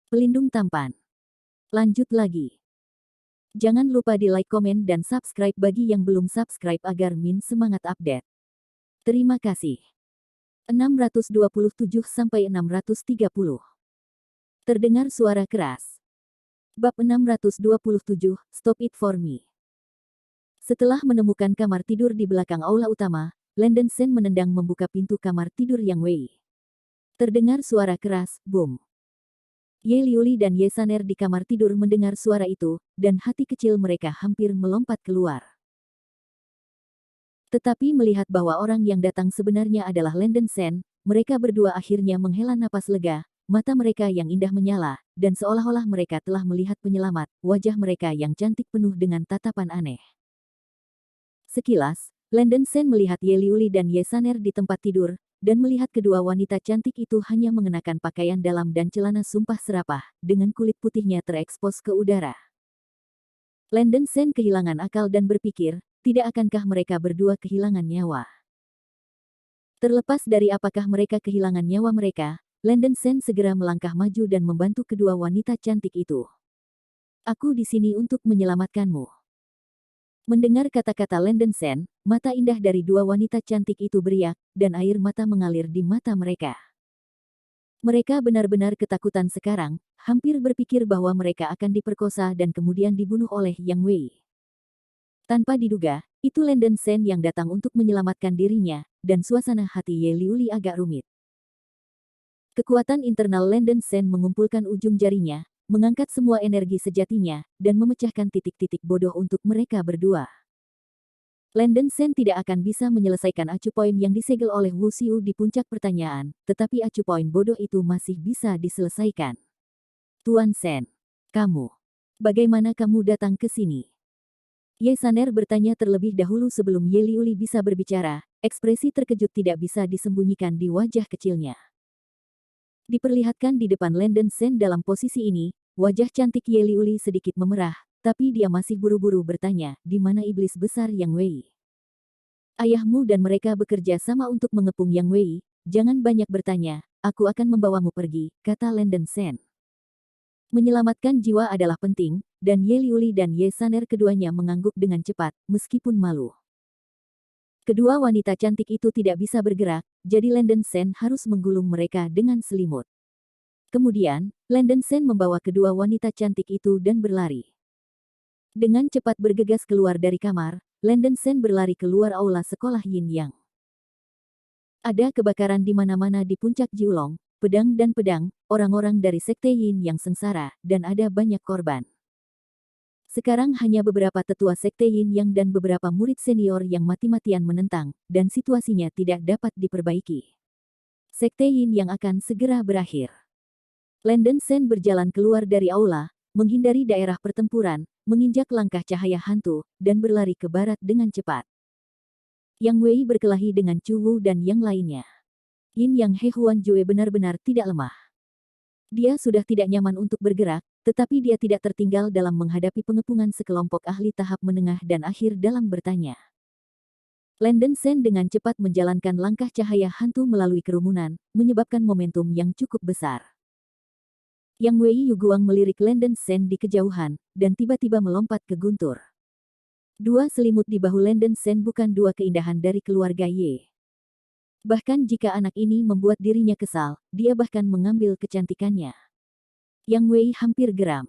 Pelindung tampan. Lanjut lagi. Jangan lupa di like, komen, dan subscribe bagi yang belum subscribe agar Min semangat update. Terima kasih. 627-630. Terdengar suara keras. Bab 627, Stop It For Me. Setelah menemukan kamar tidur di belakang aula utama, Landon Sen menendang membuka pintu kamar tidur Yang Wei. Terdengar suara keras, boom. Ye Liuli dan Ye Saner di kamar tidur mendengar suara itu, dan hati kecil mereka hampir melompat keluar. Tetapi melihat bahwa orang yang datang sebenarnya adalah Landon Sen, mereka berdua akhirnya menghela napas lega, mata mereka yang indah menyala, dan seolah-olah mereka telah melihat penyelamat, wajah mereka yang cantik penuh dengan tatapan aneh. Sekilas, Landon Sen melihat Ye Liuli dan Ye Saner di tempat tidur, dan melihat kedua wanita cantik itu hanya mengenakan pakaian dalam dan celana sumpah serapah, dengan kulit putihnya terekspos ke udara. Landon Sen kehilangan akal dan berpikir, tidak akankah mereka berdua kehilangan nyawa? Terlepas dari apakah mereka kehilangan nyawa mereka, Landon Sen segera melangkah maju dan membantu kedua wanita cantik itu. Aku di sini untuk menyelamatkanmu. Mendengar kata-kata Landon Sen, mata indah dari dua wanita cantik itu beriak, dan air mata mengalir di mata mereka. Mereka benar-benar ketakutan sekarang, hampir berpikir bahwa mereka akan diperkosa dan kemudian dibunuh oleh Yang Wei. Tanpa diduga, itu Landon Sen yang datang untuk menyelamatkan dirinya, dan suasana hati Ye Liuli agak rumit. Kekuatan internal Landon Sen mengumpulkan ujung jarinya, mengangkat semua energi sejatinya, dan memecahkan titik-titik bodoh untuk mereka berdua. Landon Sen tidak akan bisa menyelesaikan acu poin yang disegel oleh Wu Xiu di puncak pertanyaan, tetapi acu poin bodoh itu masih bisa diselesaikan. Tuan Sen, kamu, bagaimana kamu datang ke sini? Ye Saner bertanya terlebih dahulu sebelum Ye Liuli bisa berbicara, ekspresi terkejut tidak bisa disembunyikan di wajah kecilnya. Diperlihatkan di depan Landon Sen dalam posisi ini, wajah cantik Ye Liuli sedikit memerah, tapi dia masih buru-buru bertanya, di mana iblis besar Yang Wei? Ayahmu dan mereka bekerja sama untuk mengepung Yang Wei, jangan banyak bertanya, aku akan membawamu pergi, kata Landon Sen. Menyelamatkan jiwa adalah penting, dan Ye Liuli dan Ye Saner keduanya mengangguk dengan cepat, meskipun malu. Kedua wanita cantik itu tidak bisa bergerak, jadi Landon Sen harus menggulung mereka dengan selimut. Kemudian, Landon Sen membawa kedua wanita cantik itu dan berlari. Dengan cepat bergegas keluar dari kamar, Landon Sen berlari keluar aula sekolah Yin Yang. Ada kebakaran di mana-mana di puncak Jiulong, pedang dan pedang, orang-orang dari sekte Yin Yang sengsara, dan ada banyak korban. Sekarang hanya beberapa tetua sekte Yin Yang dan beberapa murid senior yang mati-matian menentang, dan situasinya tidak dapat diperbaiki. Sekte Yin Yang akan segera berakhir. Landon Sen berjalan keluar dari aula, menghindari daerah pertempuran, menginjak langkah cahaya hantu, dan berlari ke barat dengan cepat. Yang Wei berkelahi dengan Chu Wu dan yang lainnya. Yin Yang He Huan Jue benar-benar tidak lemah. Dia sudah tidak nyaman untuk bergerak, tetapi dia tidak tertinggal dalam menghadapi pengepungan sekelompok ahli tahap menengah dan akhir dalam bertanya. Landon Sen dengan cepat menjalankan langkah cahaya hantu melalui kerumunan, menyebabkan momentum yang cukup besar. Yang Wei Yuguang melirik Landon Sen di kejauhan, dan tiba-tiba melompat ke guntur. Dua selimut di bahu Landon Sen bukan dua keindahan dari keluarga Ye. Bahkan jika anak ini membuat dirinya kesal, dia bahkan mengambil kecantikannya. Yang Wei hampir geram.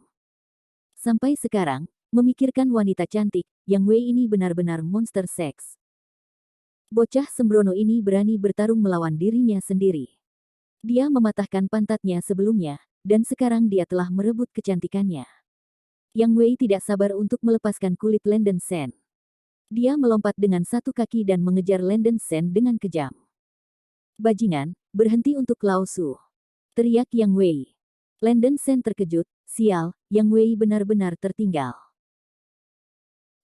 Sampai sekarang, memikirkan wanita cantik, Yang Wei ini benar-benar monster seks. Bocah sembrono ini berani bertarung melawan dirinya sendiri. Dia mematahkan pantatnya sebelumnya, dan sekarang dia telah merebut kecantikannya. Yang Wei tidak sabar untuk melepaskan kulit Landon Sen. Dia melompat dengan satu kaki dan mengejar Landon Sen dengan kejam. Bajingan, berhenti untuk Lao Su. Teriak Yang Wei. Landon Sen terkejut, sial, Yang Wei benar-benar tertinggal.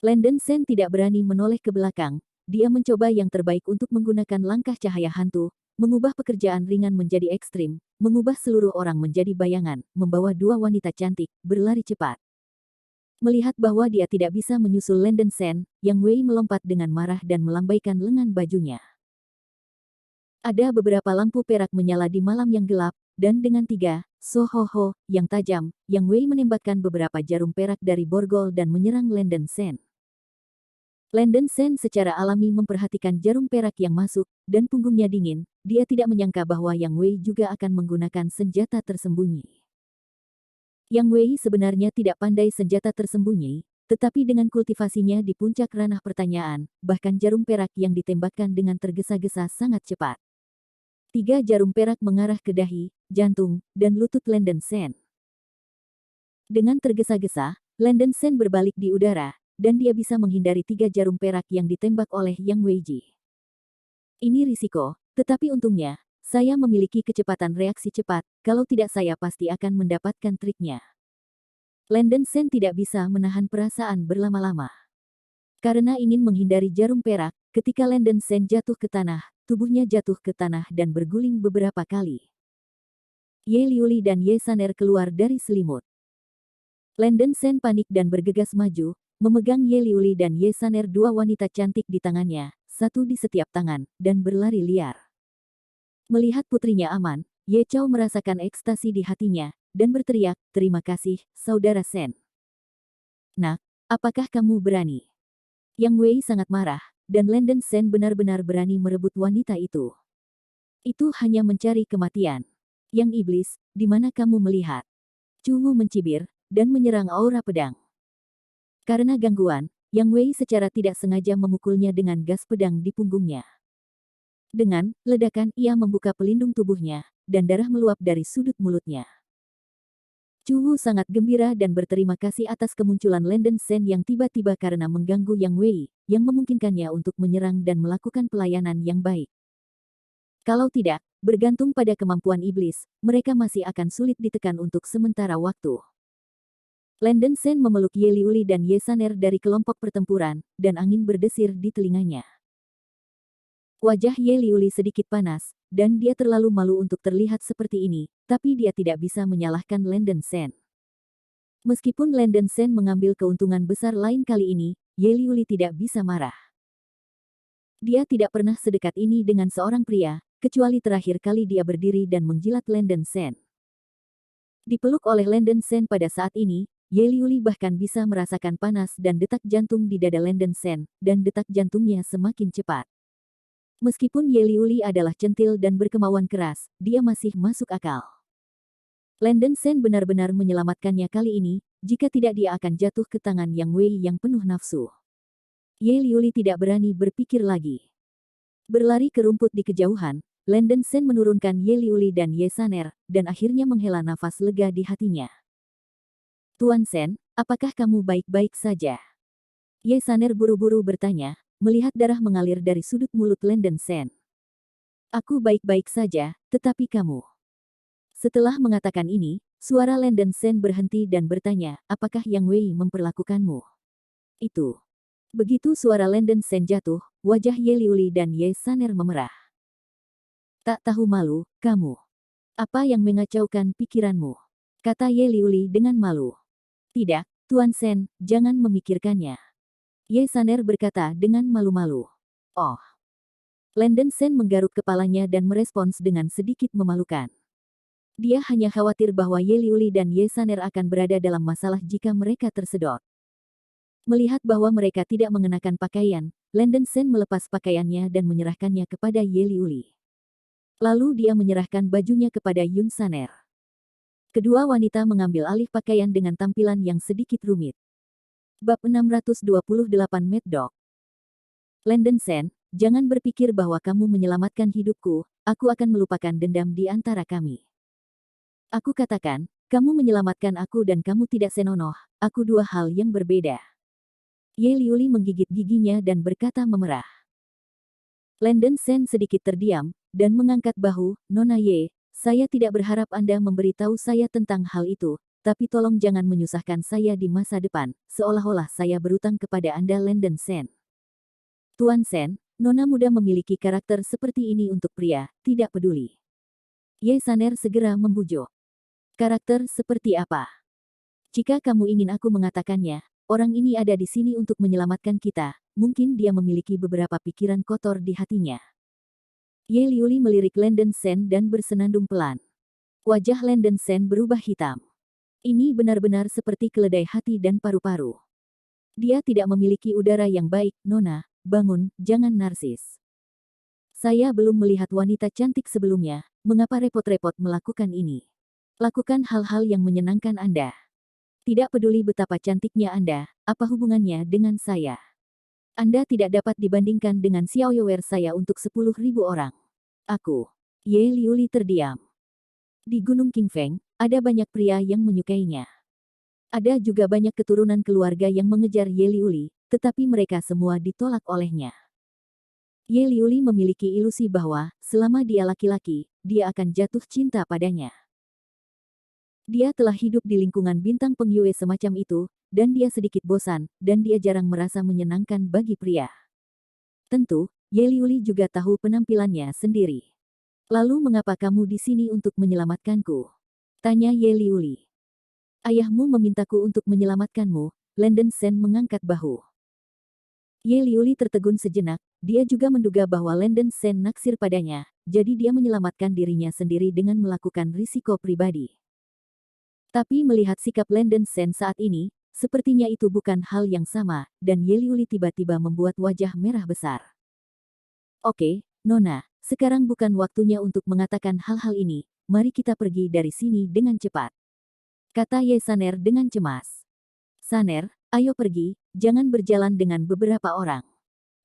Landon Sen tidak berani menoleh ke belakang, dia mencoba yang terbaik untuk menggunakan langkah cahaya hantu, mengubah pekerjaan ringan menjadi ekstrim, mengubah seluruh orang menjadi bayangan, membawa dua wanita cantik, berlari cepat. Melihat bahwa dia tidak bisa menyusul Landon Sen, Yang Wei melompat dengan marah dan melambaikan lengan bajunya. Ada beberapa lampu perak menyala di malam yang gelap, dan dengan tiga Sohoho, yang tajam, Yang Wei menembakkan beberapa jarum perak dari borgol dan menyerang Landen Sen. Landen Sen secara alami memperhatikan jarum perak yang masuk, dan punggungnya dingin. Dia tidak menyangka bahwa Yang Wei juga akan menggunakan senjata tersembunyi. Yang Wei sebenarnya tidak pandai senjata tersembunyi, tetapi dengan kultivasinya di puncak ranah pertanyaan, bahkan jarum perak yang ditembakkan dengan tergesa-gesa sangat cepat. 3 jarum perak mengarah ke dahi, jantung, dan lutut Landen Sen. Dengan tergesa-gesa, Landen Sen berbalik di udara, dan dia bisa menghindari 3 jarum perak yang ditembak oleh Yang Weiji. Ini risiko, tetapi untungnya, saya memiliki kecepatan reaksi cepat, kalau tidak saya pasti akan mendapatkan triknya. Landen Sen tidak bisa menahan perasaan berlama-lama. Karena ingin menghindari jarum perak, ketika Landen Sen jatuh ke tanah, tubuhnya jatuh ke tanah dan berguling beberapa kali. Ye Liuli dan Ye Saner keluar dari selimut. Landen Sen panik dan bergegas maju, memegang Ye Liuli dan Ye Saner, 2 wanita cantik di tangannya, satu di setiap tangan, dan berlari liar. Melihat putrinya aman, Ye Chao merasakan ekstasi di hatinya, dan berteriak, "Terima kasih, Saudara Sen." "Nak, apakah kamu berani?" Yang Wei sangat marah, dan Landen Sen benar-benar berani merebut wanita itu. Itu hanya mencari kematian. Yang iblis, di mana kamu melihat? Chu Wu mencibir, dan menyerang aura pedang. Karena gangguan, Yang Wei secara tidak sengaja memukulnya dengan gas pedang di punggungnya. Dengan ledakan ia membuka pelindung tubuhnya, dan darah meluap dari sudut mulutnya. Chu Wu sangat gembira dan berterima kasih atas kemunculan Landen Sen yang tiba-tiba karena mengganggu Yang Wei, yang memungkinkannya untuk menyerang dan melakukan pelayanan yang baik. Kalau tidak, bergantung pada kemampuan iblis, mereka masih akan sulit ditekan untuk sementara waktu. Landen Sen memeluk Ye Liuli dan Ye Saner dari kelompok pertempuran, dan angin berdesir di telinganya. Wajah Ye Liuli sedikit panas, dan dia terlalu malu untuk terlihat seperti ini, tapi dia tidak bisa menyalahkan Landen Sen. Meskipun Landen Sen mengambil keuntungan besar lain kali ini, Ye Liuli tidak bisa marah. Dia tidak pernah sedekat ini dengan seorang pria, kecuali terakhir kali dia berdiri dan menjilat Landen Sen. Dipeluk oleh Landen Sen pada saat ini, Ye Liuli bahkan bisa merasakan panas dan detak jantung di dada Landen Sen, dan detak jantungnya semakin cepat. Meskipun Ye Liuli adalah centil dan berkemauan keras, dia masih masuk akal. Landen Sen benar-benar menyelamatkannya kali ini, jika tidak dia akan jatuh ke tangan Yang Wei yang penuh nafsu. Ye Liuli tidak berani berpikir lagi. Berlari ke rumput di kejauhan, Landen Sen menurunkan Ye Liuli dan Ye Saner, dan akhirnya menghela nafas lega di hatinya. "Tuan Sen, apakah kamu baik-baik saja?" Ye Saner buru-buru bertanya, melihat darah mengalir dari sudut mulut Landen Sen. "Aku baik-baik saja, tetapi kamu..." Setelah mengatakan ini, suara Landen Sen berhenti dan bertanya, "Apakah Yang Wei memperlakukanmu?" "Itu..." Begitu suara Landen Sen jatuh, wajah Ye Liuli dan Ye Saner memerah. "Tak tahu malu, kamu. Apa yang mengacaukan pikiranmu?" kata Ye Liuli dengan malu. "Tidak, Tuan Sen, jangan memikirkannya." Ye Saner berkata dengan malu-malu. "Oh." Landen Sen menggaruk kepalanya dan merespons dengan sedikit memalukan. Dia hanya khawatir bahwa Ye Liuli dan Ye Saner akan berada dalam masalah jika mereka tersedot. Melihat bahwa mereka tidak mengenakan pakaian, Landen Sen melepas pakaiannya dan menyerahkannya kepada Ye Liuli. Lalu dia menyerahkan bajunya kepada Yun Saner. Kedua wanita mengambil alih pakaian dengan tampilan yang sedikit rumit. Bab 628 Meddok. "Landen Sen, jangan berpikir bahwa kamu menyelamatkan hidupku, aku akan melupakan dendam di antara kami. Aku katakan, kamu menyelamatkan aku dan kamu tidak senonoh, aku 2 hal yang berbeda." Ye Liuli menggigit giginya dan berkata memerah. Landen Sen sedikit terdiam, dan mengangkat bahu, "Nona Ye, saya tidak berharap Anda memberitahu saya tentang hal itu, tapi tolong jangan menyusahkan saya di masa depan, seolah-olah saya berutang kepada Anda." Landen Sen. "Tuan Sen, Nona muda memiliki karakter seperti ini untuk pria, tidak peduli." Ye Saner segera membujuk. "Karakter seperti apa? Jika kamu ingin aku mengatakannya, orang ini ada di sini untuk menyelamatkan kita, mungkin dia memiliki beberapa pikiran kotor di hatinya." Ye Liuli melirik Landen Sen dan bersenandung pelan. Wajah Lenden Sen berubah hitam. Ini benar-benar seperti keledai hati dan paru-paru. Dia tidak memiliki udara yang baik, Nona. Bangun, jangan narsis. Saya belum melihat wanita cantik sebelumnya, mengapa repot-repot melakukan ini? Lakukan hal-hal yang menyenangkan Anda. Tidak peduli betapa cantiknya Anda, apa hubungannya dengan saya? Anda tidak dapat dibandingkan dengan Xiaoyuer saya untuk 10.000 orang. Aku. Ye Liuli terdiam. Di Gunung Qingfeng, ada banyak pria yang menyukainya. Ada juga banyak keturunan keluarga yang mengejar Ye Liuli, tetapi mereka semua ditolak olehnya. Ye Liuli memiliki ilusi bahwa, selama dia laki-laki, dia akan jatuh cinta padanya. Dia telah hidup di lingkungan bintang pengyue semacam itu, dan dia sedikit bosan, dan dia jarang merasa menyenangkan bagi pria. Tentu, Ye Liuli juga tahu penampilannya sendiri. Lalu mengapa kamu di sini untuk menyelamatkanku? Tanya Ye Liuli. Ayahmu memintaku untuk menyelamatkanmu, Lenden Sen mengangkat bahu. Ye Liuli tertegun sejenak, dia juga menduga bahwa Lenden Sen naksir padanya, jadi dia menyelamatkan dirinya sendiri dengan melakukan risiko pribadi. Tapi melihat sikap Lenden Sen saat ini, sepertinya itu bukan hal yang sama, dan Ye Liuli tiba-tiba membuat wajah merah besar. Oke, Nona, sekarang bukan waktunya untuk mengatakan hal-hal ini, mari kita pergi dari sini dengan cepat. Kata Ye Saner dengan cemas. Saner, ayo pergi, jangan berjalan dengan beberapa orang.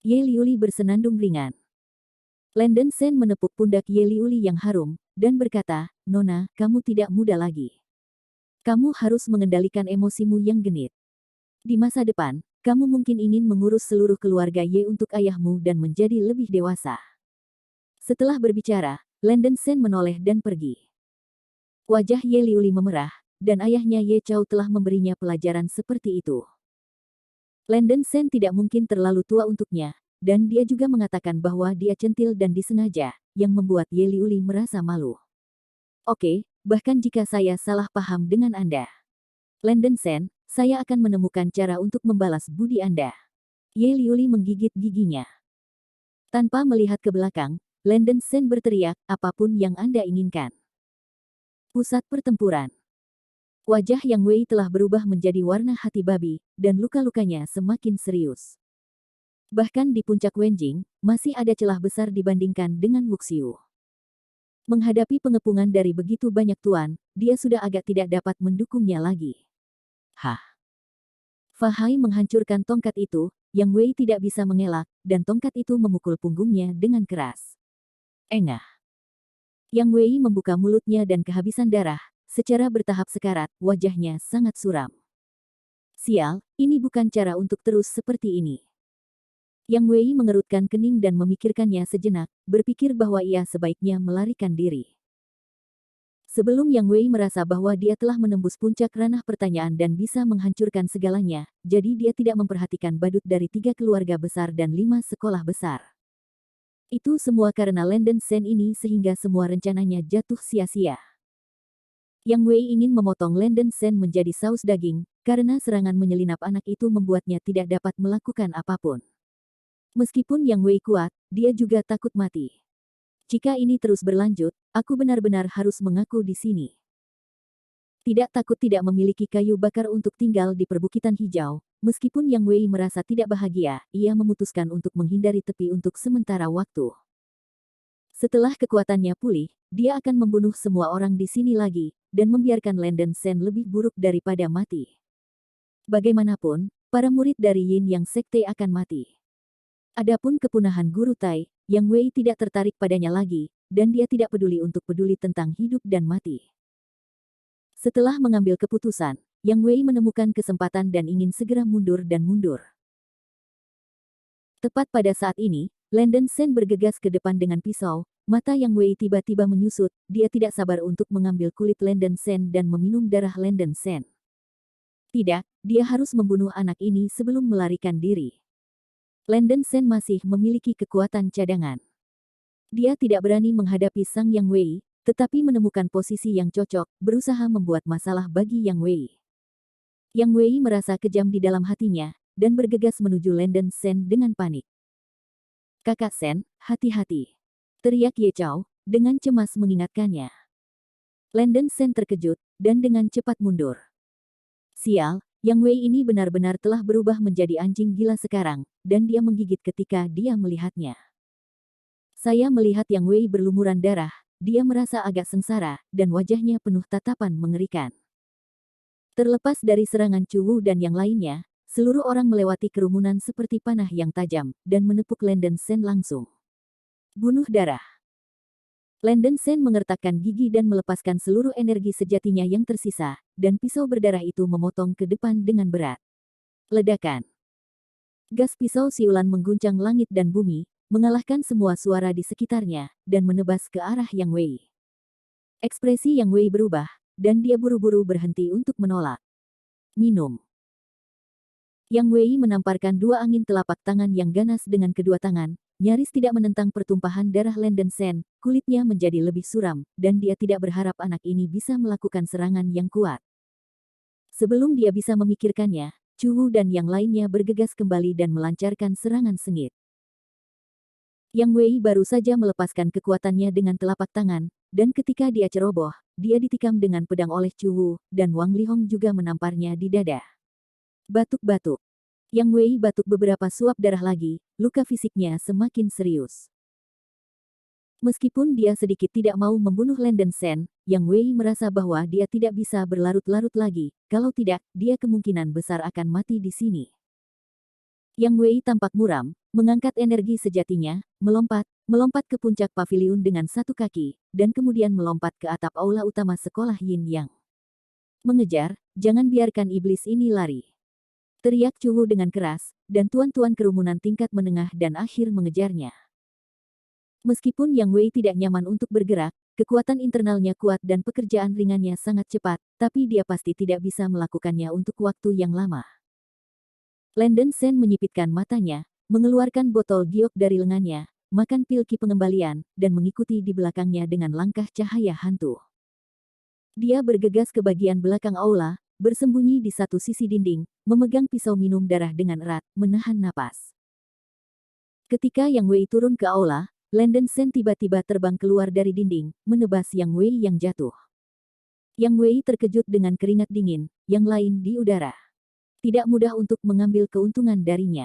Ye Liuli bersenandung ringan. Lenden Sen menepuk pundak Ye Liuli yang harum, dan berkata, Nona, kamu tidak muda lagi. Kamu harus mengendalikan emosimu yang genit. Di masa depan, kamu mungkin ingin mengurus seluruh keluarga Ye untuk ayahmu dan menjadi lebih dewasa. Setelah berbicara, Lenden Sen menoleh dan pergi. Wajah Ye Liuli memerah, dan ayahnya Ye Chao telah memberinya pelajaran seperti itu. Lenden Sen tidak mungkin terlalu tua untuknya, dan dia juga mengatakan bahwa dia centil dan disengaja, yang membuat Ye Liuli merasa malu. Oke, bahkan jika saya salah paham dengan Anda. Lenden Sen, saya akan menemukan cara untuk membalas budi Anda. Ye Liuli menggigit giginya. Tanpa melihat ke belakang, Lenden Sen berteriak, apapun yang Anda inginkan. Pusat pertempuran. Wajah Yang Wei telah berubah menjadi warna hati babi, dan luka-lukanya semakin serius. Bahkan di puncak Wenjing, masih ada celah besar dibandingkan dengan Wuxiu. Menghadapi pengepungan dari begitu banyak tuan, dia sudah agak tidak dapat mendukungnya lagi. Hah! Fahai menghancurkan tongkat itu, Yang Wei tidak bisa mengelak, dan tongkat itu memukul punggungnya dengan keras. Engah! Yang Wei membuka mulutnya dan kehabisan darah, secara bertahap sekarat, wajahnya sangat suram. Sial, ini bukan cara untuk terus seperti ini. Yang Wei mengerutkan kening dan memikirkannya sejenak, berpikir bahwa ia sebaiknya melarikan diri. Sebelum Yang Wei merasa bahwa dia telah menembus puncak ranah pertanyaan dan bisa menghancurkan segalanya, jadi dia tidak memperhatikan badut dari 3 keluarga besar dan 5 sekolah besar. Itu semua karena Lenden Sen ini sehingga semua rencananya jatuh sia-sia. Yang Wei ingin memotong Lenden Sen menjadi saus daging, karena serangan menyelinap anak itu membuatnya tidak dapat melakukan apapun. Meskipun Yang Wei kuat, dia juga takut mati. Jika ini terus berlanjut, aku benar-benar harus mengaku di sini. Tidak takut tidak memiliki kayu bakar untuk tinggal di perbukitan hijau, meskipun Yang Wei merasa tidak bahagia, ia memutuskan untuk menghindari tepi untuk sementara waktu. Setelah kekuatannya pulih, dia akan membunuh semua orang di sini lagi, dan membiarkan Lenden Sen lebih buruk daripada mati. Bagaimanapun, para murid dari Yin Yang Sekte akan mati. Adapun kepunahan Guru Tai, Yang Wei tidak tertarik padanya lagi, dan dia tidak peduli tentang hidup dan mati. Setelah mengambil keputusan, Yang Wei menemukan kesempatan dan ingin segera mundur dan mundur. Tepat pada saat ini, Lenden Sen bergegas ke depan dengan pisau, mata Yang Wei tiba-tiba menyusut, dia tidak sabar untuk mengambil kulit Lenden Sen dan meminum darah Lenden Sen. Tidak, dia harus membunuh anak ini sebelum melarikan diri. Lenden Sen masih memiliki kekuatan cadangan. Dia tidak berani menghadapi sang Yang Wei, tetapi menemukan posisi yang cocok, berusaha membuat masalah bagi Yang Wei. Yang Wei merasa kejam di dalam hatinya, dan bergegas menuju Lenden Sen dengan panik. Kakak Sen, hati-hati! Teriak Ye Chao, dengan cemas mengingatkannya. Landen Sen terkejut, dan dengan cepat mundur. Sial, Yang Wei ini benar-benar telah berubah menjadi anjing gila sekarang, dan dia menggigit ketika dia melihatnya. Saya melihat Yang Wei berlumuran darah, dia merasa agak sengsara, dan wajahnya penuh tatapan mengerikan. Terlepas dari serangan Chu Wu dan yang lainnya, seluruh orang melewati kerumunan seperti panah yang tajam, dan menepuk Landen Sen langsung. Bunuh darah. Landen Sen mengertakkan gigi dan melepaskan seluruh energi sejatinya yang tersisa, dan pisau berdarah itu memotong ke depan dengan berat. Ledakan. Gas pisau siulan mengguncang langit dan bumi, mengalahkan semua suara di sekitarnya, dan menebas ke arah Yang Wei. Ekspresi Yang Wei berubah, dan dia buru-buru berhenti untuk menolak. Minum. Yang Wei menamparkan dua angin telapak tangan yang ganas dengan kedua tangan, nyaris tidak menentang pertumpahan darah Landen Sen, kulitnya menjadi lebih suram, dan dia tidak berharap anak ini bisa melakukan serangan yang kuat. Sebelum dia bisa memikirkannya, Chu Wu dan yang lainnya bergegas kembali dan melancarkan serangan sengit. Yang Wei baru saja melepaskan kekuatannya dengan telapak tangan, dan ketika dia ceroboh, dia ditikam dengan pedang oleh Chu Wu, dan Wang Lihong juga menamparnya di dada. Batuk-batuk. Yang Wei batuk beberapa suap darah lagi, luka fisiknya semakin serius. Meskipun dia sedikit tidak mau membunuh Landen Sen, Yang Wei merasa bahwa dia tidak bisa berlarut-larut lagi, kalau tidak, dia kemungkinan besar akan mati di sini. Yang Wei tampak muram, mengangkat energi sejatinya, melompat ke puncak paviliun dengan satu kaki, dan kemudian melompat ke atap aula utama sekolah Yin Yang. Mengejar, jangan biarkan iblis ini lari. Teriak Chu Wu dengan keras, dan tuan-tuan kerumunan tingkat menengah dan akhir mengejarnya. Meskipun Yang Wei tidak nyaman untuk bergerak, kekuatan internalnya kuat dan pekerjaan ringannya sangat cepat, tapi dia pasti tidak bisa melakukannya untuk waktu yang lama. Landen Sen menyipitkan matanya, mengeluarkan botol giok dari lengannya, makan pil ki pengembalian, dan mengikuti di belakangnya dengan langkah cahaya hantu. Dia bergegas ke bagian belakang aula, bersembunyi di satu sisi dinding, memegang pisau minum darah dengan erat, menahan napas. Ketika Yang Wei turun ke aula, Landen Sen tiba-tiba terbang keluar dari dinding, menebas Yang Wei yang jatuh. Yang Wei terkejut dengan keringat dingin, yang lain di udara. Tidak mudah untuk mengambil keuntungan darinya.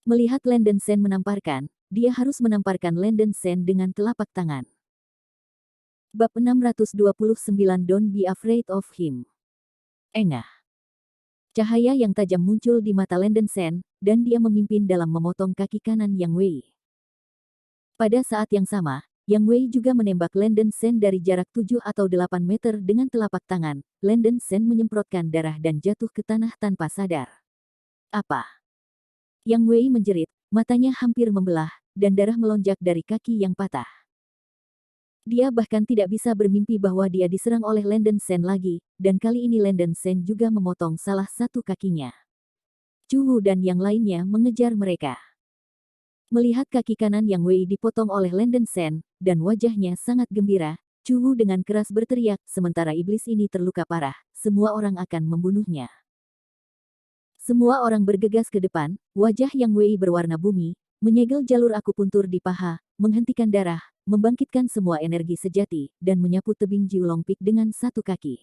Melihat Landen Sen menamparkan, dia harus menamparkan Landen Sen dengan telapak tangan. Bab 629 Don't be afraid of him. Engah. Cahaya yang tajam muncul di mata Landen Sen, dan dia memimpin dalam memotong kaki kanan Yang Wei. Pada saat yang sama, Yang Wei juga menembak Landen Sen dari jarak 7 atau 8 meter dengan telapak tangan. Landen Sen menyemprotkan darah dan jatuh ke tanah tanpa sadar. Apa? Yang Wei menjerit, matanya hampir membelah, dan darah melonjak dari kaki yang patah. Dia bahkan tidak bisa bermimpi bahwa dia diserang oleh Landen Sen lagi, dan kali ini Landen Sen juga memotong salah satu kakinya. Chu Wu dan yang lainnya mengejar mereka. Melihat kaki kanan Yang Wei dipotong oleh Landen Sen, dan wajahnya sangat gembira, Chu Wu dengan keras berteriak, sementara iblis ini terluka parah, semua orang akan membunuhnya. Semua orang bergegas ke depan, wajah Yang Wei berwarna bumi, menyegel jalur akupuntur di paha, menghentikan darah, membangkitkan semua energi sejati, dan menyapu tebing Jiulong Peak dengan satu kaki.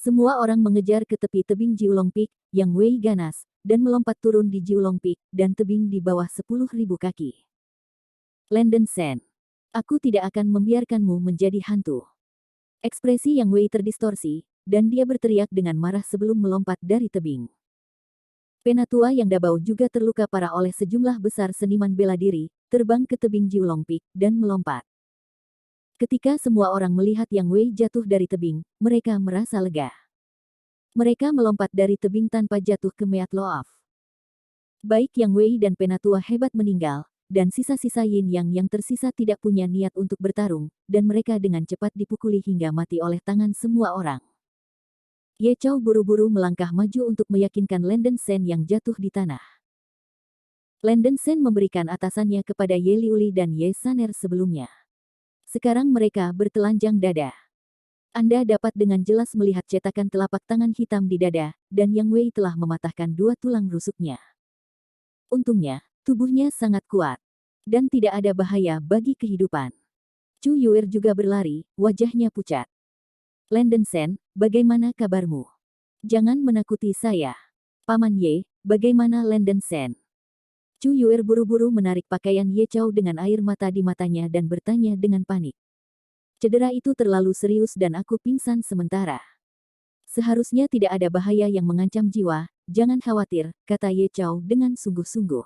Semua orang mengejar ke tepi tebing Jiulong Peak, Yang Wei ganas, dan melompat turun di Jiulong Peak, dan tebing di bawah 10.000 kaki. Landen Sen. Aku tidak akan membiarkanmu menjadi hantu. Ekspresi Yang Wei terdistorsi, dan dia berteriak dengan marah sebelum melompat dari tebing. Penatua yang Dabao juga terluka parah oleh sejumlah besar seniman bela diri, terbang ke tebing Jiulong Peak, dan melompat. Ketika semua orang melihat Yang Wei jatuh dari tebing, mereka merasa lega. Mereka melompat dari tebing tanpa jatuh ke Meat Loaf. Baik Yang Wei dan Penatua hebat meninggal, dan sisa-sisa Yin Yang yang tersisa tidak punya niat untuk bertarung, dan mereka dengan cepat dipukuli hingga mati oleh tangan semua orang. Ye Chou buru-buru melangkah maju untuk meyakinkan Landen Sen yang jatuh di tanah. Landen Sen memberikan atasannya kepada Ye Liuli dan Ye Saner sebelumnya. Sekarang mereka bertelanjang dada. Anda dapat dengan jelas melihat cetakan telapak tangan hitam di dada, dan Yang Wei telah mematahkan 2 tulang rusuknya. Untungnya, tubuhnya sangat kuat, dan tidak ada bahaya bagi kehidupan. Chu Yuer juga berlari, wajahnya pucat. Landen Sen, bagaimana kabarmu? Jangan menakuti saya. Paman Ye, bagaimana Landen Sen? Chu Yuer buru-buru menarik pakaian Ye Chou dengan air mata di matanya dan bertanya dengan panik. Cedera itu terlalu serius dan aku pingsan sementara. Seharusnya tidak ada bahaya yang mengancam jiwa, jangan khawatir, kata Ye Chou dengan sungguh-sungguh.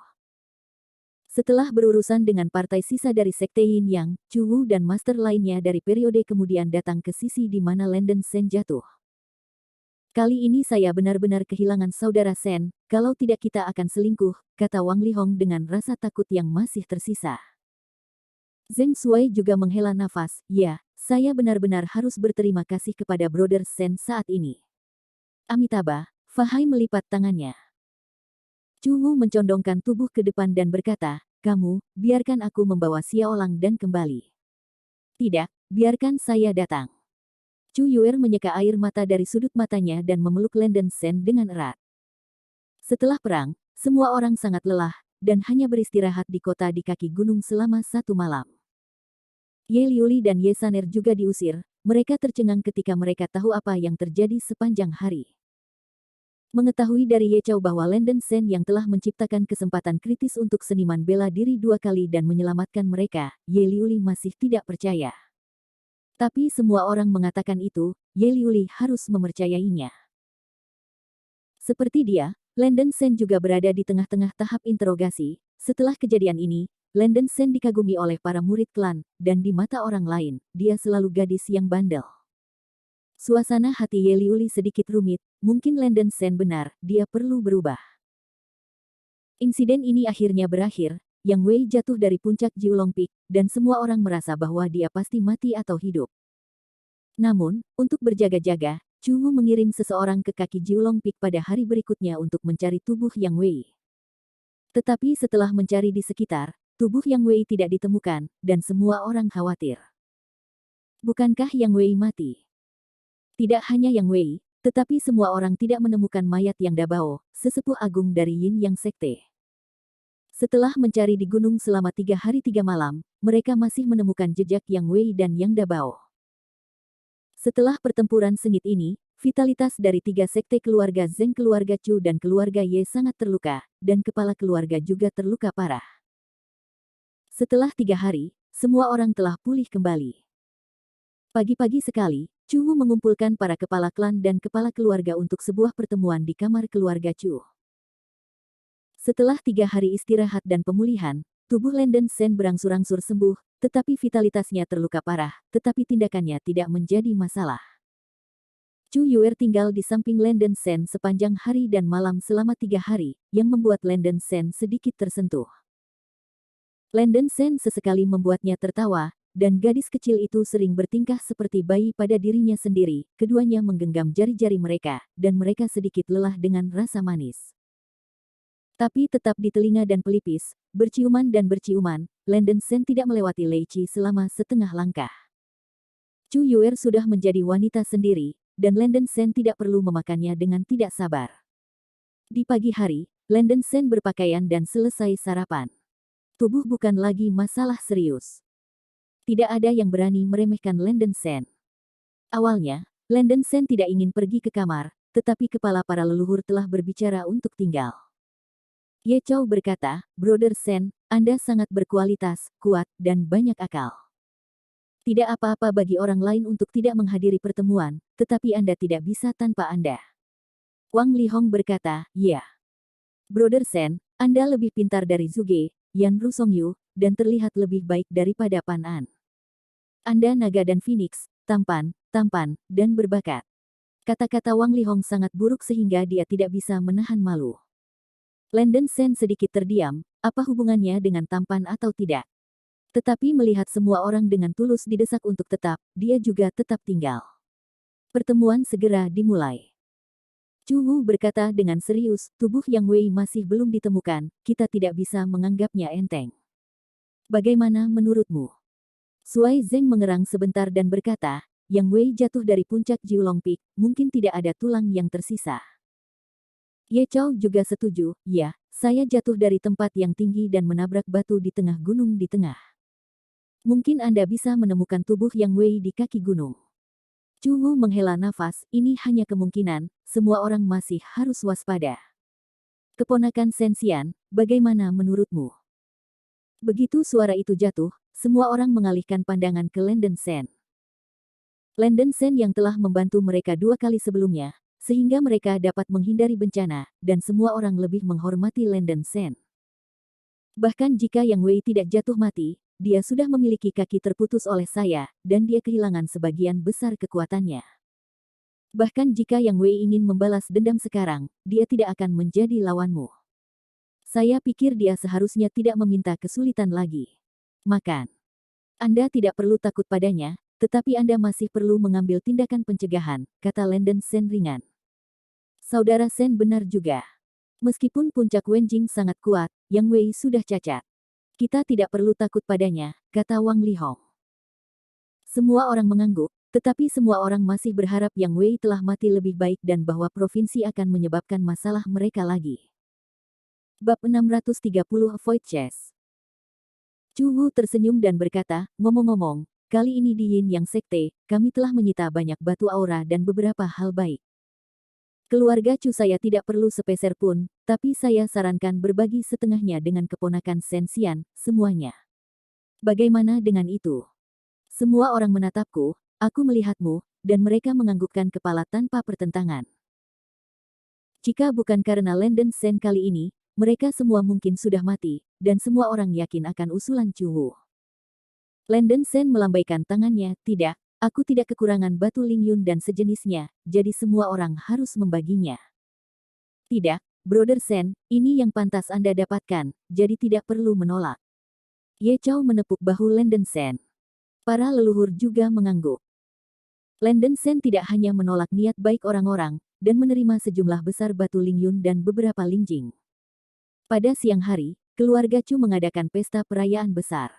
Setelah berurusan dengan partai sisa dari Sekte Yin Yang, Chu Wu dan master lainnya dari periode kemudian datang ke sisi di mana Landen Sen jatuh. Kali ini saya benar-benar kehilangan saudara Sen, kalau tidak kita akan selingkuh, kata Wang Lihong dengan rasa takut yang masih tersisa. Zheng Shuai juga menghela nafas, ya, saya benar-benar harus berterima kasih kepada Brother Sen saat ini. Amitabha, Fahai melipat tangannya. Chu Wu mencondongkan tubuh ke depan dan berkata, kamu, biarkan aku membawa Xiaolang dan kembali. Tidak, biarkan saya datang. Chu Yuer menyeka air mata dari sudut matanya dan memeluk Landen Sen dengan erat. Setelah perang, semua orang sangat lelah, dan hanya beristirahat di kota di kaki gunung selama 1 malam. Ye Liuli dan Ye Saner juga diusir, mereka tercengang ketika mereka tahu apa yang terjadi sepanjang hari. Mengetahui dari Ye Chou bahwa Landen Sen yang telah menciptakan kesempatan kritis untuk seniman bela diri 2 kali dan menyelamatkan mereka, Ye Liuli masih tidak percaya. Tapi semua orang mengatakan itu, Ye Liuli harus mempercayainya. Seperti dia, Landen Sen juga berada di tengah-tengah tahap interogasi. Setelah kejadian ini, Landen Sen dikagumi oleh para murid klan, dan di mata orang lain, dia selalu gadis yang bandel. Suasana hati Ye Liuli sedikit rumit, mungkin Landen Sen benar, dia perlu berubah. Insiden ini akhirnya berakhir, Yang Wei jatuh dari puncak Jiulong Peak, dan semua orang merasa bahwa dia pasti mati atau hidup. Namun, untuk berjaga-jaga, Chu Wu mengirim seseorang ke kaki Jiulong Peak pada hari berikutnya untuk mencari tubuh Yang Wei. Tetapi setelah mencari di sekitar, tubuh Yang Wei tidak ditemukan, dan semua orang khawatir. Bukankah Yang Wei mati? Tidak hanya Yang Wei, tetapi semua orang tidak menemukan mayat Yang Dabao, sesepuh agung dari Yin Yang Sekte. Setelah mencari di gunung selama 3 hari 3 malam, mereka masih menemukan jejak Yang Wei dan Yang Dabao. Setelah pertempuran sengit ini, vitalitas dari 3 sekte keluarga Zheng, keluarga Chu dan keluarga Ye sangat terluka, dan kepala keluarga juga terluka parah. Setelah 3 hari, semua orang telah pulih kembali. Pagi-pagi sekali, Chu Wu mengumpulkan para kepala klan dan kepala keluarga untuk sebuah pertemuan di kamar keluarga Chu. Setelah 3 hari istirahat dan pemulihan, tubuh Landen Sen berangsur-angsur sembuh, tetapi vitalitasnya terluka parah, tetapi tindakannya tidak menjadi masalah. Chu Yuer tinggal di samping Landen Sen sepanjang hari dan malam selama 3 hari, yang membuat Landen Sen sedikit tersentuh. Landen Sen sesekali membuatnya tertawa, dan gadis kecil itu sering bertingkah seperti bayi pada dirinya sendiri, keduanya menggenggam jari-jari mereka, dan mereka sedikit lelah dengan rasa manis. Tapi tetap di telinga dan pelipis, berciuman dan berciuman, Landen Sen tidak melewati Lei Qi selama setengah langkah. Chu Yuer sudah menjadi wanita sendiri, dan Landen Sen tidak perlu memakannya dengan tidak sabar. Di pagi hari, Landen Sen berpakaian dan selesai sarapan. Tubuh bukan lagi masalah serius. Tidak ada yang berani meremehkan Landen Sen. Awalnya, Landen Sen tidak ingin pergi ke kamar, tetapi kepala para leluhur telah berbicara untuk tinggal. Ye Chou berkata, Brother Sen, Anda sangat berkualitas, kuat, dan banyak akal. Tidak apa-apa bagi orang lain untuk tidak menghadiri pertemuan, tetapi Anda tidak bisa tanpa Anda. Wang Lihong berkata, ya. Brother Sen, Anda lebih pintar dari Zhuge, Yan Rusongyu, dan terlihat lebih baik daripada Pan An. Anda naga dan Phoenix, tampan, dan berbakat. Kata-kata Wang Lihong sangat buruk sehingga dia tidak bisa menahan malu. Landen Sen sedikit terdiam, apa hubungannya dengan tampan atau tidak? Tetapi melihat semua orang dengan tulus didesak untuk tetap, dia juga tetap tinggal. Pertemuan segera dimulai. Chu Wu berkata dengan serius, tubuh Yang Wei masih belum ditemukan, kita tidak bisa menganggapnya enteng. Bagaimana menurutmu? Shuai Zheng mengerang sebentar dan berkata, Yang Wei jatuh dari puncak Jiulong Peak, mungkin tidak ada tulang yang tersisa. Ye Chou juga setuju, ya, saya jatuh dari tempat yang tinggi dan menabrak batu di tengah gunung di tengah. Mungkin Anda bisa menemukan tubuh Yang Wei di kaki gunung. Chu Wu menghela nafas, ini hanya kemungkinan, semua orang masih harus waspada. Keponakan Sensian, bagaimana menurutmu? Begitu suara itu jatuh, semua orang mengalihkan pandangan ke Landen Sen. Landen Sen yang telah membantu mereka 2 kali sebelumnya, sehingga mereka dapat menghindari bencana, dan semua orang lebih menghormati Landen Sen. Bahkan jika Yang Wei tidak jatuh mati, dia sudah memiliki kaki terputus oleh saya, dan dia kehilangan sebagian besar kekuatannya. Bahkan jika Yang Wei ingin membalas dendam sekarang, dia tidak akan menjadi lawanmu. Saya pikir dia seharusnya tidak meminta kesulitan lagi. Makan. Anda tidak perlu takut padanya, tetapi Anda masih perlu mengambil tindakan pencegahan, kata Landen Sen ringan. Saudara Sen benar juga. Meskipun puncak Wenjing sangat kuat, Yang Wei sudah cacat. Kita tidak perlu takut padanya, kata Wang Lihong. Semua orang mengangguk, tetapi semua orang masih berharap Yang Wei telah mati lebih baik dan bahwa provinsi akan menyebabkan masalah mereka lagi. Bab 630 Avoid Chess. Chu Wu tersenyum dan berkata, ngomong-ngomong, kali ini di Yin Yang Sekte, kami telah menyita banyak batu aura dan beberapa hal baik. Keluarga Chu saya tidak perlu sepeser pun, tapi saya sarankan berbagi setengahnya dengan keponakan Sensian, semuanya. Bagaimana dengan itu? Semua orang menatapku, aku melihatmu, dan mereka menganggukkan kepala tanpa pertentangan. Jika bukan karena Landen Sen kali ini, mereka semua mungkin sudah mati, dan semua orang yakin akan usulan Chu Wu. Landen Sen melambaikan tangannya, tidak, aku tidak kekurangan batu Lingyun dan sejenisnya, jadi semua orang harus membaginya. Tidak, Brother Sen, ini yang pantas Anda dapatkan, jadi tidak perlu menolak. Ye Chao menepuk bahu Landen Sen. Para leluhur juga mengangguk. Landen Sen tidak hanya menolak niat baik orang-orang, dan menerima sejumlah besar batu Lingyun dan beberapa lingjing. Pada siang hari, keluarga Chu mengadakan pesta perayaan besar.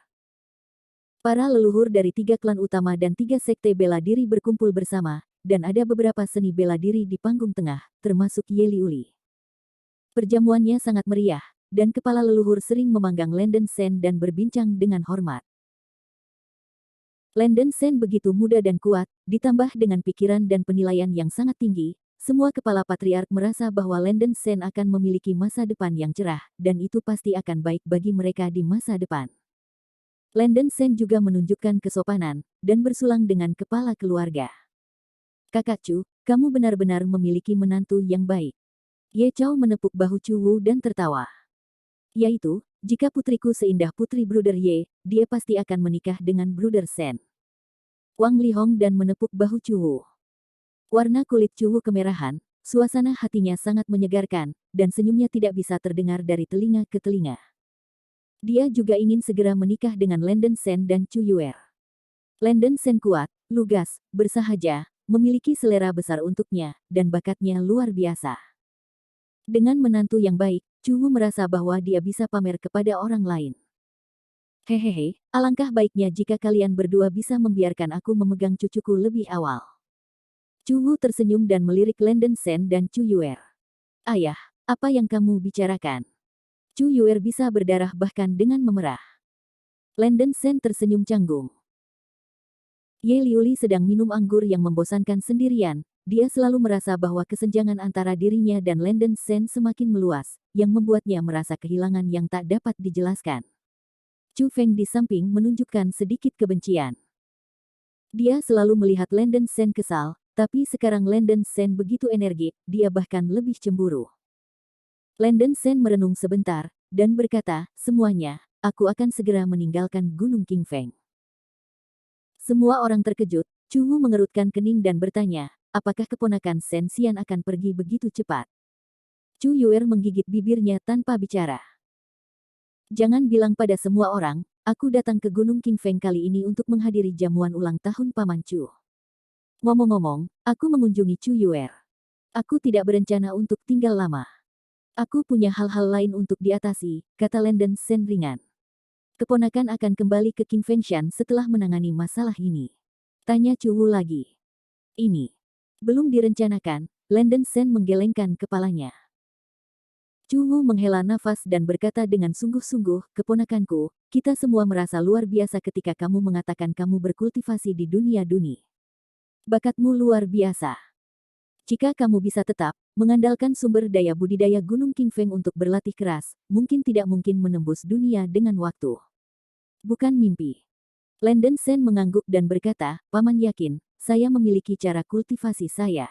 Para leluhur dari 3 klan utama dan 3 sekte bela diri berkumpul bersama, dan ada beberapa seni bela diri di panggung tengah, termasuk Ye Liuli. Perjamuannya sangat meriah, dan kepala leluhur sering memanggang Landen Sen dan berbincang dengan hormat. Landen Sen begitu muda dan kuat, ditambah dengan pikiran dan penilaian yang sangat tinggi, semua kepala patriark merasa bahwa Landen Sen akan memiliki masa depan yang cerah, dan itu pasti akan baik bagi mereka di masa depan. Landen Sen juga menunjukkan kesopanan, dan bersulang dengan kepala keluarga. Kakak Chu, kamu benar-benar memiliki menantu yang baik. Ye Chao menepuk bahu Chu Wu dan tertawa. Yaitu, jika putriku seindah putri Bruder Ye, dia pasti akan menikah dengan Bruder Sen. Wang Lihong dan menepuk bahu Chu Wu. Warna kulit Chu Wu kemerahan, suasana hatinya sangat menyegarkan, dan senyumnya tidak bisa terdengar dari telinga ke telinga. Dia juga ingin segera menikah dengan Landen Sen dan Chu Yuer. Landen Sen kuat, lugas, bersahaja, memiliki selera besar untuknya, dan bakatnya luar biasa. Dengan menantu yang baik, Chu Wu merasa bahwa dia bisa pamer kepada orang lain. Hehehe, alangkah baiknya jika kalian berdua bisa membiarkan aku memegang cucuku lebih awal. Chu Wu tersenyum dan melirik Landen Sen dan Chu Yuer. Ayah, apa yang kamu bicarakan? Chu Yuer bisa berdarah bahkan dengan memerah. Landen Sen tersenyum canggung. Ye Liuli sedang minum anggur yang membosankan sendirian, dia selalu merasa bahwa kesenjangan antara dirinya dan Landen Sen semakin meluas, yang membuatnya merasa kehilangan yang tak dapat dijelaskan. Chu Feng di samping menunjukkan sedikit kebencian. Dia selalu melihat Landen Sen kesal, tapi sekarang Landen Sen begitu energik, dia bahkan lebih cemburu. Landen Sen merenung sebentar, dan berkata, semuanya, aku akan segera meninggalkan Gunung Qingfeng. Semua orang terkejut, Chu Wu mengerutkan kening dan bertanya, apakah keponakan Sensian akan pergi begitu cepat? Chu Yuer menggigit bibirnya tanpa bicara. Jangan bilang pada semua orang, aku datang ke Gunung Qingfeng kali ini untuk menghadiri jamuan ulang tahun Paman Chu. Ngomong-ngomong, aku mengunjungi Chu Yuer. Aku tidak berencana untuk tinggal lama. Aku punya hal-hal lain untuk diatasi, kata Landen Sen ringan. Keponakan akan kembali ke Qingfengshan setelah menangani masalah ini. Tanya Chu Wu lagi. Ini belum direncanakan, Landen Sen menggelengkan kepalanya. Chu Wu menghela nafas dan berkata dengan sungguh-sungguh, keponakanku, kita semua merasa luar biasa ketika kamu mengatakan kamu berkultivasi di dunia duni. Bakatmu luar biasa. Jika kamu bisa tetap mengandalkan sumber daya budidaya Gunung Qingfeng untuk berlatih keras, mungkin tidak mungkin menembus dunia dengan waktu. Bukan mimpi. Landen Sen mengangguk dan berkata, Paman yakin, saya memiliki cara kultivasi saya.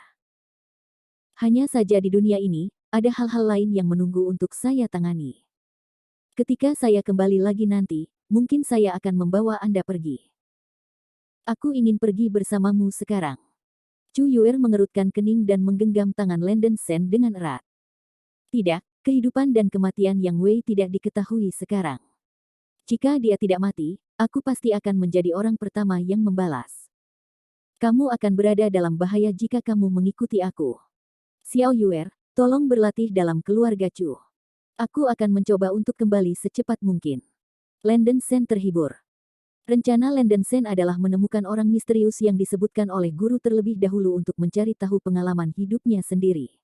Hanya saja di dunia ini, ada hal-hal lain yang menunggu untuk saya tangani. Ketika saya kembali lagi nanti, mungkin saya akan membawa Anda pergi. Aku ingin pergi bersamamu sekarang. Chu Yuer mengerutkan kening dan menggenggam tangan Landen Sen dengan erat. Tidak, kehidupan dan kematian Yang Wei tidak diketahui sekarang. Jika dia tidak mati, aku pasti akan menjadi orang pertama yang membalas. Kamu akan berada dalam bahaya jika kamu mengikuti aku. Xiao Yuer, tolong berlatih dalam keluarga Chu. Aku akan mencoba untuk kembali secepat mungkin. Landen Sen terhibur. Rencana Landen Sen adalah menemukan orang misterius yang disebutkan oleh guru terlebih dahulu untuk mencari tahu pengalaman hidupnya sendiri.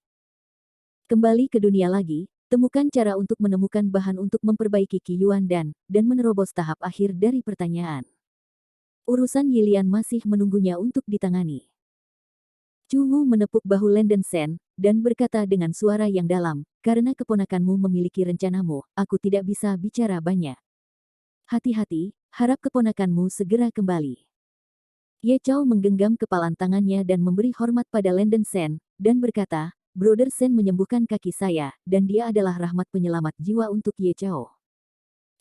Kembali ke dunia lagi, temukan cara untuk menemukan bahan untuk memperbaiki Qi Yuan dan menerobos tahap akhir dari pertanyaan. Urusan Yilian masih menunggunya untuk ditangani. Chu Wu menepuk bahu Landen Sen, dan berkata dengan suara yang dalam, karena keponakanmu memiliki rencanamu, aku tidak bisa bicara banyak. Hati-hati, harap keponakanmu segera kembali. Ye Chao menggenggam kepalan tangannya dan memberi hormat pada Landen Sen, dan berkata, Brother Sen menyembuhkan kaki saya, dan dia adalah rahmat penyelamat jiwa untuk Ye Chao.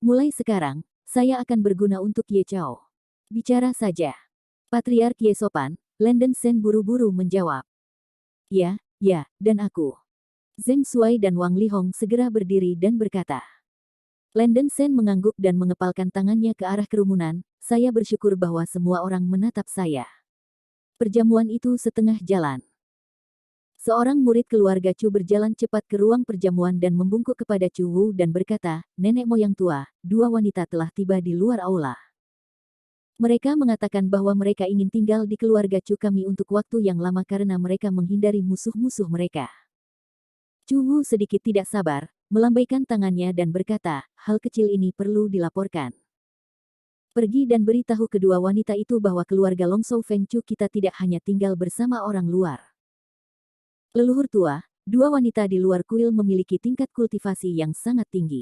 Mulai sekarang, saya akan berguna untuk Ye Chao. Bicara saja. Patriark Ye sopan, Landen Sen buru-buru menjawab. Ya, dan aku. Zheng Shuai dan Wang Lihong segera berdiri dan berkata. Landen Sen mengangguk dan mengepalkan tangannya ke arah kerumunan, saya bersyukur bahwa semua orang menatap saya. Perjamuan itu setengah jalan. Seorang murid keluarga Chu berjalan cepat ke ruang perjamuan dan membungkuk kepada Chu Wu dan berkata, nenek moyang tua, dua wanita telah tiba di luar aula. Mereka mengatakan bahwa mereka ingin tinggal di keluarga Chu kami untuk waktu yang lama karena mereka menghindari musuh-musuh mereka. Chu Wu sedikit tidak sabar, melambaikan tangannya dan berkata, hal kecil ini perlu dilaporkan. Pergi dan beritahu kedua wanita itu bahwa keluarga Longsou Feng Chu kita tidak hanya tinggal bersama orang luar. Leluhur tua, dua wanita di luar kuil memiliki tingkat kultivasi yang sangat tinggi.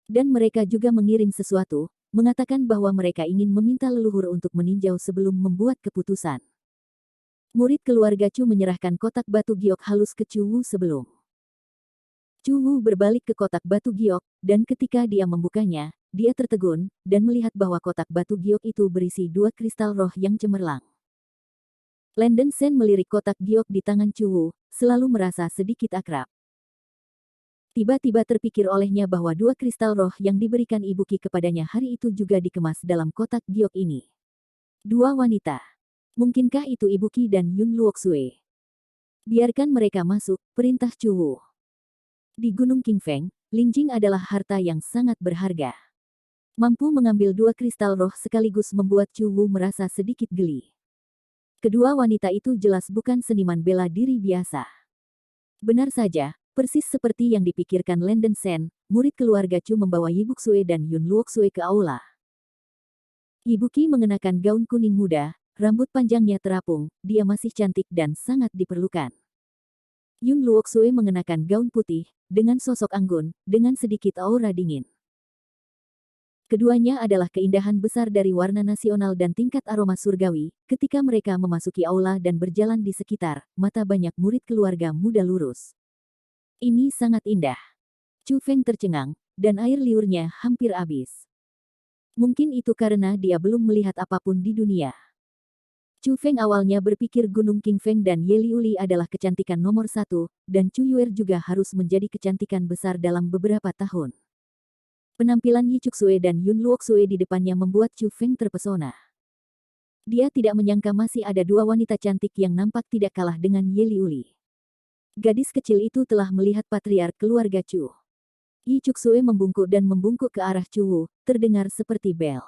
Dan mereka juga mengirim sesuatu, mengatakan bahwa mereka ingin meminta leluhur untuk meninjau sebelum membuat keputusan. Murid keluarga Chu menyerahkan kotak batu giok halus ke Chu Wu sebelum. Chu Wu berbalik ke kotak batu giok, dan ketika dia membukanya, dia tertegun, dan melihat bahwa kotak batu giok itu berisi dua kristal roh yang cemerlang. Landen Sen melirik kotak giok di tangan Chu Wu, selalu merasa sedikit akrab. Tiba-tiba terpikir olehnya bahwa dua kristal roh yang diberikan Ibu Qi kepadanya hari itu juga dikemas dalam kotak giok ini. Dua wanita. Mungkinkah itu Ibu Qi dan Yun Luoxue? Biarkan mereka masuk, perintah Chu Wu. Di Gunung Qingfeng, Lingjing adalah harta yang sangat berharga. Mampu mengambil dua kristal roh sekaligus membuat Chu Wu merasa sedikit geli. Kedua wanita itu jelas bukan seniman bela diri biasa. Benar saja, persis seperti yang dipikirkan Landen Sen, murid keluarga Chu membawa Yi Buxue dan Yun Luoxue ke aula. Ibu Qi mengenakan gaun kuning muda, rambut panjangnya terapung, dia masih cantik dan sangat diperlukan. Yun Luoxue mengenakan gaun putih, dengan sosok anggun, dengan sedikit aura dingin. Keduanya adalah keindahan besar dari warna nasional dan tingkat aroma surgawi. Ketika mereka memasuki aula dan berjalan di sekitar, mata banyak murid keluarga muda lurus. Ini sangat indah. Chu Feng tercengang, dan air liurnya hampir habis. Mungkin itu karena dia belum melihat apapun di dunia. Chu Feng awalnya berpikir Gunung Qingfeng dan Ye Liuli adalah kecantikan nomor satu, dan Chu Yuer juga harus menjadi kecantikan besar dalam beberapa tahun. Penampilan Yi Cuxue dan Yun Luoxue di depannya membuat Chu Feng terpesona. Dia tidak menyangka masih ada dua wanita cantik yang nampak tidak kalah dengan Ye Liuli. Gadis kecil itu telah melihat patriark keluarga Chu. Yi Cuxue membungkuk dan membungkuk ke arah Chu Wu, terdengar seperti bel.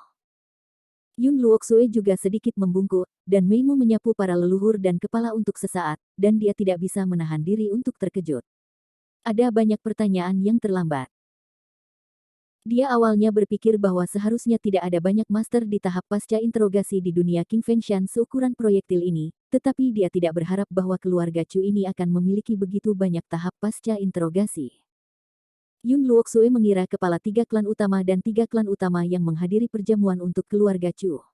Yun Luoxue juga sedikit membungkuk, dan Meimu menyapu para leluhur dan kepala untuk sesaat, dan dia tidak bisa menahan diri untuk terkejut. Ada banyak pertanyaan yang terlambat. Dia awalnya berpikir bahwa seharusnya tidak ada banyak master di tahap pasca interogasi di dunia King Fengshan seukuran proyektil ini, tetapi dia tidak berharap bahwa keluarga Chu ini akan memiliki begitu banyak tahap pasca interogasi. Yun Luoxue mengira kepala 3 klan utama dan 3 klan utama yang menghadiri perjamuan untuk keluarga Chu.